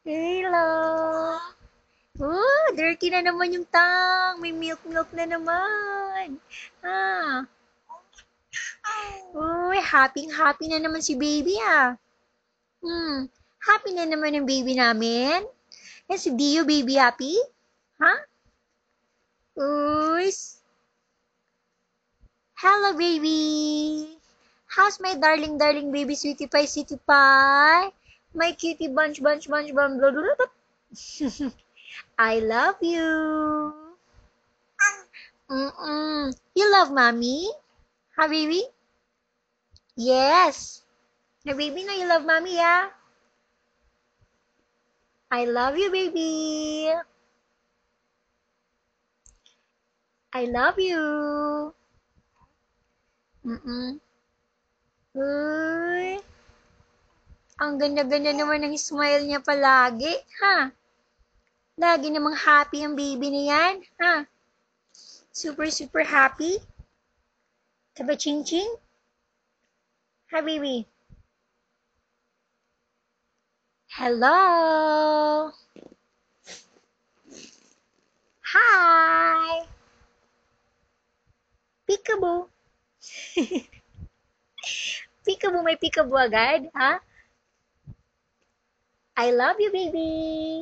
Hello! Dirty na naman yung tang. May milk-milk na naman. Ah. Happy-happy na naman si baby Happy na naman yung baby namin. Si Dio, baby happy? Ha? Uy. Hello, baby. How's my darling, darling baby, sweetie pie, sweetie pie? My cutie bunch, bunch, bunch, bunch, blah, blah, blah. I love you. You love mommy? Ha, baby? Yes. Na baby, no, you love mommy, yeah? I love you, baby. I love you. Uy, ang ganda-ganda naman ng smile niya palagi, ha? Lagi namang happy ang baby na yan, ha? Super, super happy. Taba ching-ching? Ha, baby? Hello? Hi! Peekaboo. Peekaboo, may peekaboo agad, ha? I love you, baby.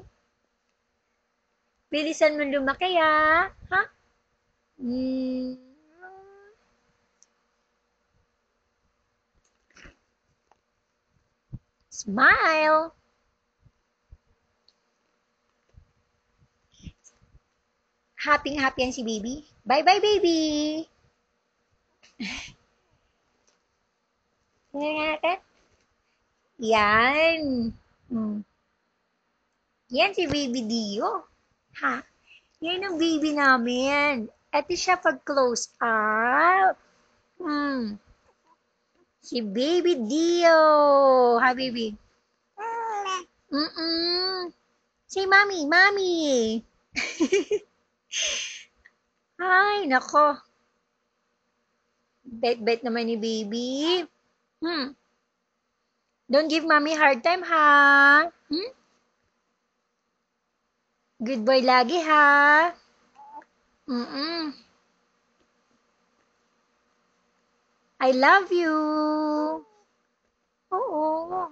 Bilisan mo lumaki, ha? Smile. Happy-happy yan si baby. Bye-bye, baby. Tingnan nga natin. Yan. Yan si baby Dio. Ha? Yan ang baby namin. Ito siya pag close up. Si baby Dio. Ha, baby? Say, mommy, mommy. Ay, nako. Bet-bet naman ni baby. Don't give mommy hard time, ha? Good boy lagi, ha? I love you. Oo.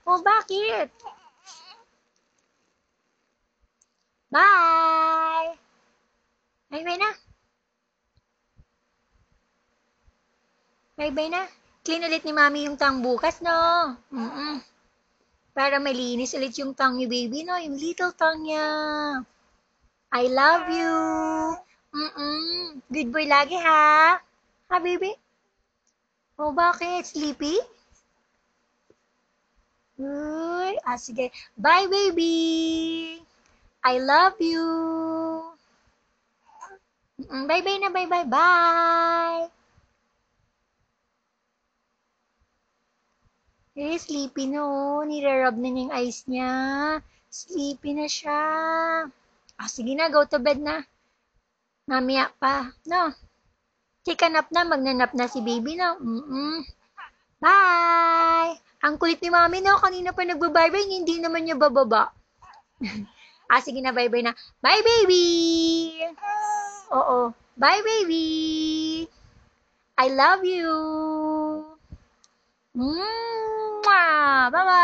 Oh, bakit? Bye! Bye-bye na. Bye-bye na. Clean ulit ni mami yung tang bukas, no? Para malinis ulit yung tang ni baby, no? Yung little tang niya. I love you. Good boy lagi, ha? Ha, baby? Oh, bakit? Sleepy? Uy, sige. Bye, baby! I love you! Bye-bye na, bye-bye, bye! Sleepy no. Nire-rub na niya yung eyes niya. Sleepy na siya. Sige na, go to bed na. Mamaya pa, no? Take a nap na, magnanap na si baby, no? Bye! Ang kulit ni mami, no? Kanina pa nagba-bye-bye, hindi naman niya bababa. Sige na, bye-bye na. Bye, baby! Oo. Bye, baby! I love you! Bye-bye!